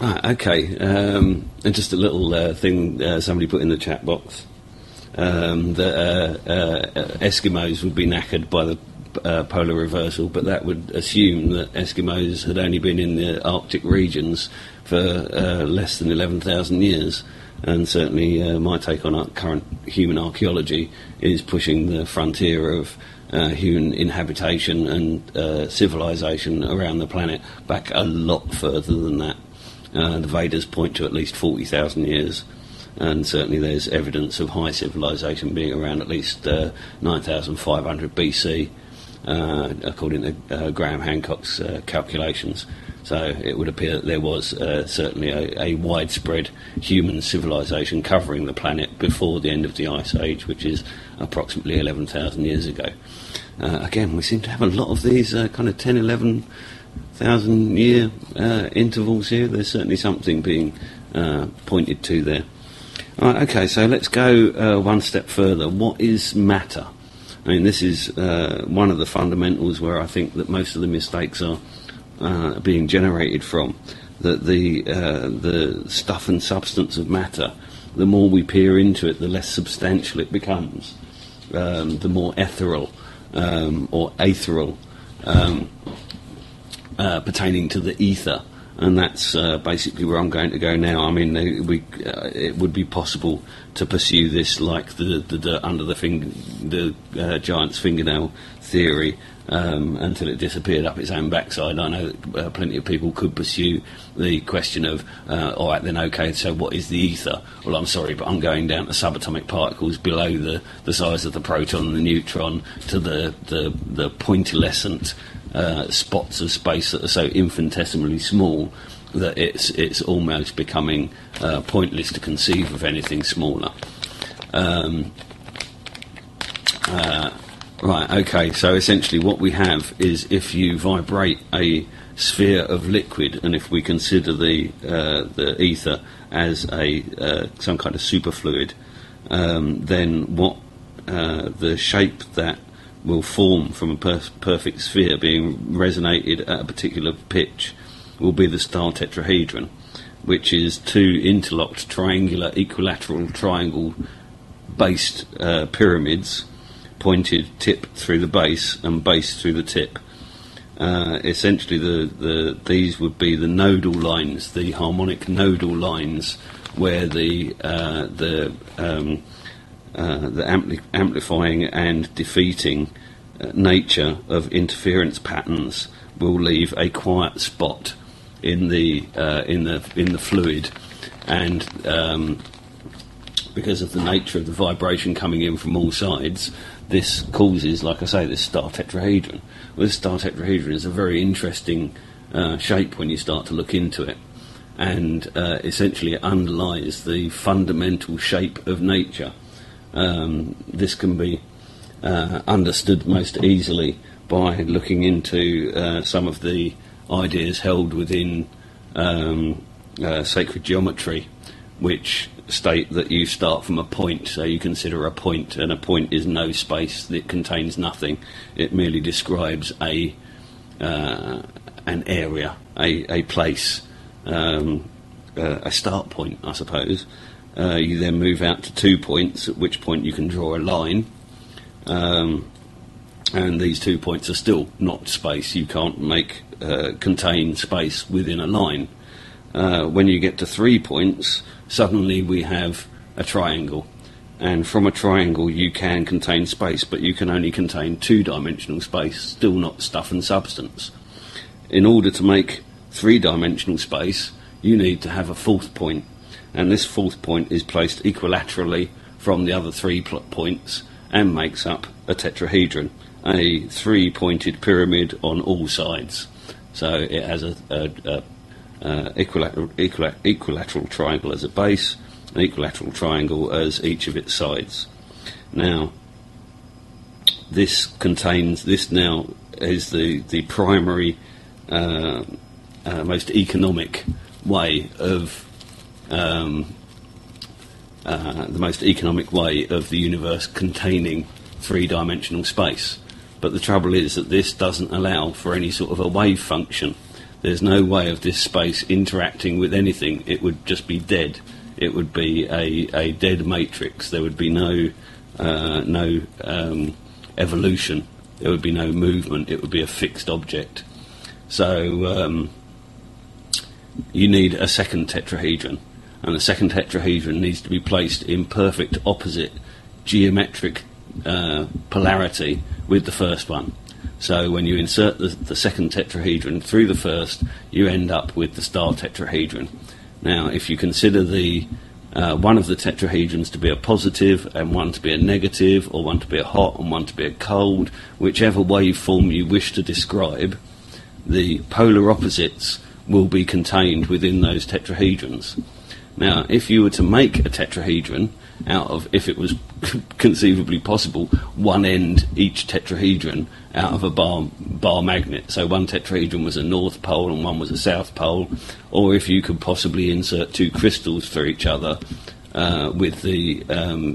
Okay. And just a little thing somebody put in the chat box. That Eskimos would be knackered by the polar reversal, but that would assume that Eskimos had only been in the Arctic regions for less than 11,000 years. And certainly my take on current human archaeology is pushing the frontier of human inhabitation and civilization around the planet back a lot further than that. The Vedas point to at least 40,000 years, and certainly there's evidence of high civilization being around at least 9,500 BC, according to Graham Hancock's calculations. So it would appear that there was certainly a widespread human civilization covering the planet before the end of the Ice Age, which is approximately 11,000 years ago. Again, we seem to have a lot of these kind of 10, 11,000 year intervals here. There's certainly something being pointed to there. All right, okay, so let's go one step further. What is matter? I mean, this is one of the fundamentals where I think that most of the mistakes are being generated from. That the stuff and substance of matter, the more we peer into it, the less substantial it becomes, the more ethereal or aethereal, pertaining to the ether. And that's basically where I'm going to go now. I mean, it would be possible to pursue this like the under the giant's fingernail theory until it disappeared up its own backside. I know that plenty of people could pursue the question of, all right, then, okay, so what is the ether? Well, I'm sorry, but I'm going down to subatomic particles below the size of the proton and the neutron to the pointillescent spots of space that are so infinitesimally small that it's almost becoming pointless to conceive of anything smaller. Right, okay, so essentially what we have is, if you vibrate a sphere of liquid, and if we consider the ether as some kind of superfluid, then what the shape that will form from a perfect sphere being resonated at a particular pitch will be the star tetrahedron, which is two interlocked triangular equilateral triangle based pyramids, pointed tip through the base and base through the tip. Essentially these would be the nodal lines, the harmonic nodal lines, where the amplifying and defeating nature of interference patterns will leave a quiet spot in the fluid, and because of the nature of the vibration coming in from all sides, this causes, like I say, this star tetrahedron. Well, this star tetrahedron is a very interesting shape when you start to look into it, and essentially it underlies the fundamental shape of nature. This can be understood most easily by looking into some of the ideas held within sacred geometry, which state that you start from a point. So you consider a point, and a point is no space that contains nothing. It merely describes an area, a place, a start point, I suppose. You then move out to 2 points, at which point you can draw a line, and these 2 points are still not space. You can't contain space within a line. When you get to 3 points, suddenly we have a triangle, and from a triangle you can contain space, but you can only contain two-dimensional space, still not stuff and substance. In order to make three-dimensional space, you need to have a fourth point, and this fourth point is placed equilaterally from the other 3 points and makes up a tetrahedron, a three-pointed pyramid on all sides. So it has a equilateral triangle as a base, an equilateral triangle as each of its sides. Now, this now is the primary, most economic way of the universe containing three-dimensional space. But the trouble is that this doesn't allow for any sort of a wave function. there's no way of this space interacting with anything. It would just be dead. It would be a dead matrix. There would be no evolution. There would be no movement. It would be a fixed object. So you need a second tetrahedron, and the second tetrahedron needs to be placed in perfect opposite geometric polarity with the first one. So when you insert the second tetrahedron through the first, you end up with the star tetrahedron. Now, if you consider the one of the tetrahedrons to be a positive and one to be a negative, or one to be a hot and one to be a cold, whichever waveform you wish to describe, the polar opposites will be contained within those tetrahedrons. Now, if you were to make a tetrahedron out of, if it was conceivably possible, one end each tetrahedron out of a bar magnet, so one tetrahedron was a north pole and one was a south pole, or if you could possibly insert two crystals through each other with the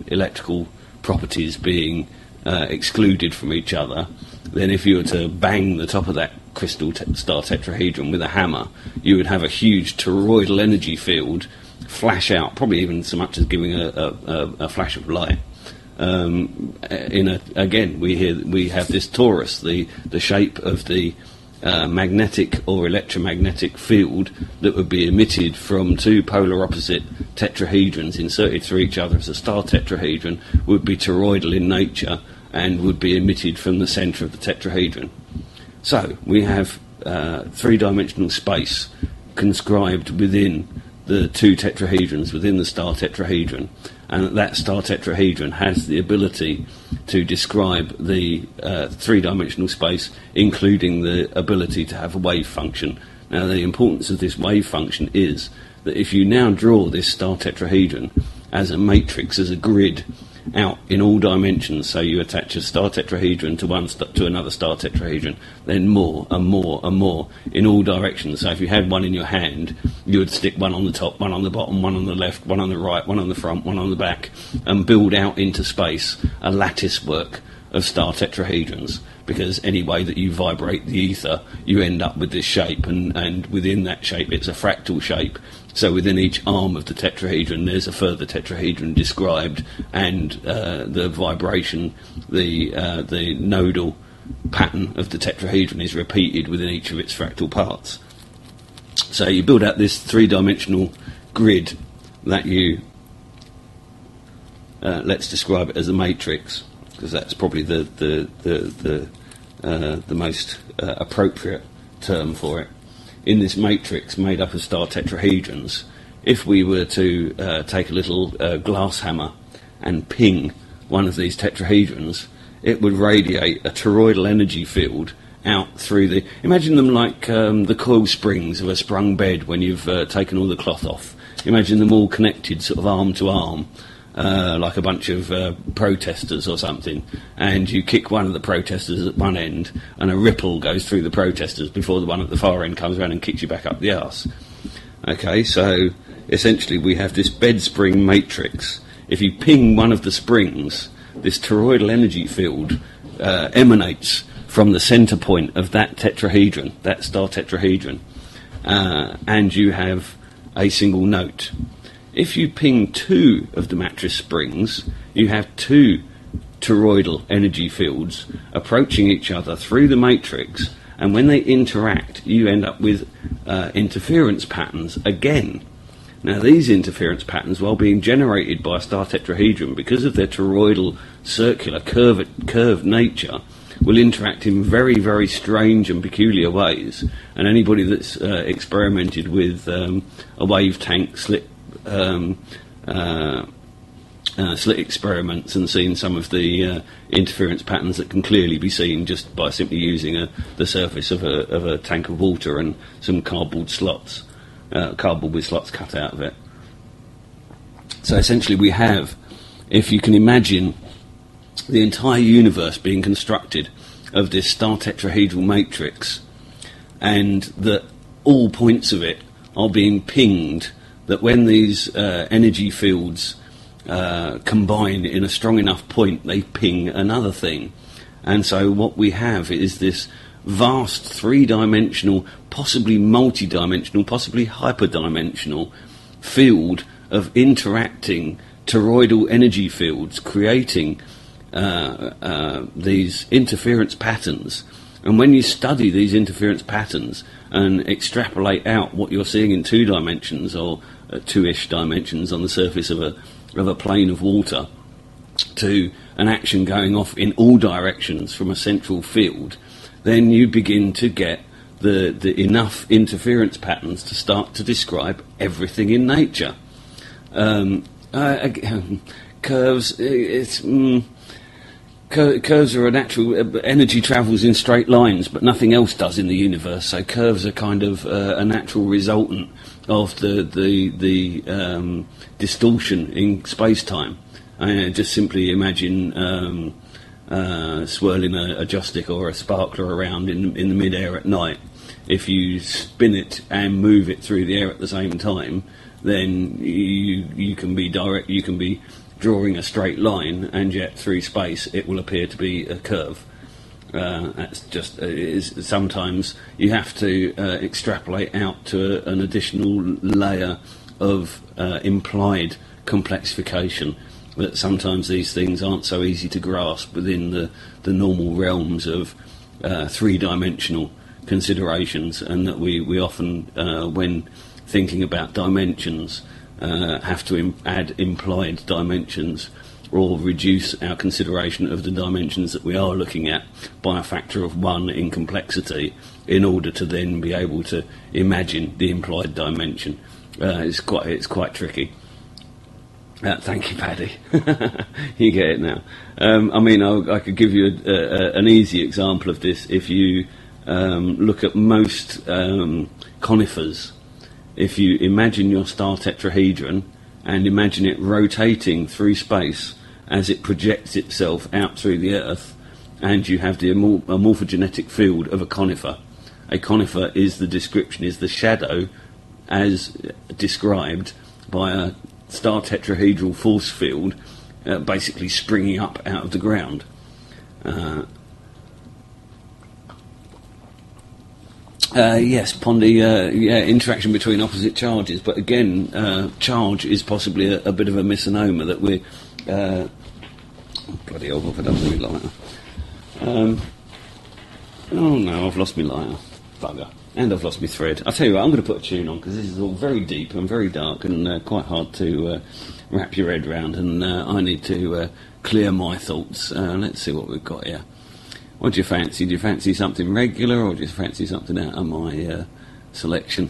electrical properties being excluded from each other, then if you were to bang the top of that crystal star tetrahedron with a hammer, you would have a huge toroidal energy field flash out, probably even so much as giving a flash of light. Again, we have this torus, the shape of the magnetic or electromagnetic field that would be emitted from two polar opposite tetrahedrons inserted through each other as a star tetrahedron would be toroidal in nature and would be emitted from the centre of the tetrahedron. So we have three-dimensional space conscribed within the two tetrahedrons, within the star tetrahedron, and that star tetrahedron has the ability to describe the three-dimensional space, including the ability to have a wave function. Now, the importance of this wave function is that if you now draw this star tetrahedron as a matrix, as a grid, out in all dimensions, so you attach a star tetrahedron to another star tetrahedron, then more and more and more in all directions. So if you had one in your hand, you would stick one on the top, one on the bottom, one on the left, one on the right, one on the front, one on the back, and build out into space a lattice work of star tetrahedrons, because any way that you vibrate the ether, you end up with this shape, and within that shape it's a fractal shape. So within each arm of the tetrahedron there's a further tetrahedron described, and the vibration, the nodal pattern of the tetrahedron is repeated within each of its fractal parts. So you build out this three-dimensional grid that you, let's describe it as a matrix, because that's probably the most appropriate term for it. In this matrix made up of star tetrahedrons, if we were to take a little glass hammer and ping one of these tetrahedrons, it would radiate a toroidal energy field out through the... Imagine them like the coil springs of a sprung bed when you've taken all the cloth off. Imagine them all connected sort of arm to arm, like a bunch of protesters or something, and you kick one of the protesters at one end and a ripple goes through the protesters before the one at the far end comes around and kicks you back up the arse. Okay, so essentially we have this bed spring matrix. If you ping one of the springs, this toroidal energy field emanates from the centre point of that tetrahedron, that star tetrahedron, and you have a single note. If you ping two of the mattress springs, you have two toroidal energy fields approaching each other through the matrix, and when they interact, you end up with interference patterns again. Now, these interference patterns, while being generated by a star tetrahedron, because of their toroidal, circular, curved nature, will interact in very, very strange and peculiar ways. And anybody that's experimented with a wave tank slit experiments and seen some of the interference patterns that can clearly be seen just by simply using the surface of a tank of water and some cardboard with slots cut out of it. So essentially we have, if you can imagine the entire universe being constructed of this star tetrahedral matrix, and that all points of it are being pinged, that when these energy fields combine in a strong enough point, they ping another thing. And so what we have is this vast three-dimensional, possibly multi-dimensional, possibly hyperdimensional field of interacting toroidal energy fields, creating these interference patterns. And when you study these interference patterns and extrapolate out what you're seeing in 2 dimensions, or two-ish dimensions on the surface of a plane of water, to an action going off in all directions from a central field, then you begin to get the enough interference patterns to start to describe everything in nature. Curves, curves are a natural, energy travels in straight lines, but nothing else does in the universe. So curves are kind of a natural resultant of the distortion in space-time. Just simply imagine swirling a joss stick or a sparkler around in the mid-air at night. If you spin it and move it through the air at the same time, then you can be drawing a straight line, and yet through space it will appear to be a curve. That's just sometimes you have to extrapolate out to an additional layer of implied complexification, that sometimes these things aren't so easy to grasp within the normal realms of three-dimensional considerations, and that we often, when thinking about dimensions, have to add implied dimensions, or reduce our consideration of the dimensions that we are looking at by a factor of 1 in complexity, in order to then be able to imagine the implied dimension. It's quite tricky. Thank you, Paddy. You get it now. I could give you an easy example of this. If you look at most conifers, if you imagine your star tetrahedron and imagine it rotating through space as it projects itself out through the Earth, and you have the morphogenetic field of a conifer. A conifer is the shadow as described by a star tetrahedral force field basically springing up out of the ground. Yes, Pondy, interaction between opposite charges, but again, charge is possibly a bit of a misnomer that we're... bloody hell, I've done my lighter. Oh no, I've lost my lighter. Bugger. And I've lost my thread. I'll tell you what, I'm going to put a tune on, because this is all very deep and very dark and quite hard to wrap your head around, and I need to clear my thoughts. Let's see what we've got here. What do you fancy? Do you fancy something regular, or do you fancy something out of my selection?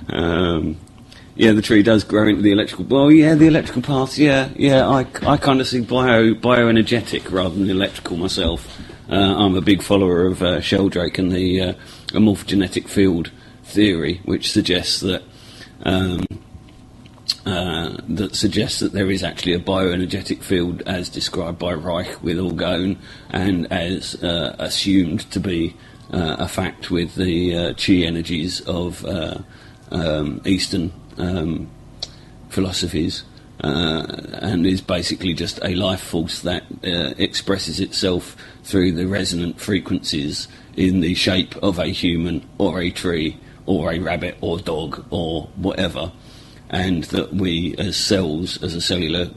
Yeah, the tree does grow into the electrical... Well, yeah, the electrical paths, yeah. I kind of see bioenergetic rather than electrical myself. I'm a big follower of Sheldrake and the morphogenetic field theory, which suggests that there is actually a bioenergetic field as described by Reich with Orgone, and as assumed to be a fact with the chi energies of Eastern philosophies, and is basically just a life force that expresses itself through the resonant frequencies in the shape of a human or a tree or a rabbit or dog or whatever, and that we as cells, as a cellular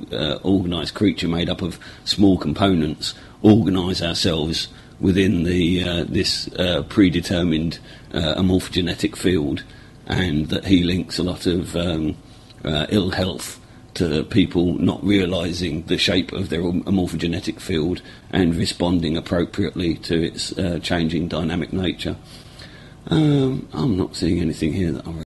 organised creature made up of small components, organise ourselves within this predetermined morphogenetic field, and that he links a lot of ill health to people not realising the shape of their morphogenetic field and responding appropriately to its changing dynamic nature. I'm not seeing anything here that I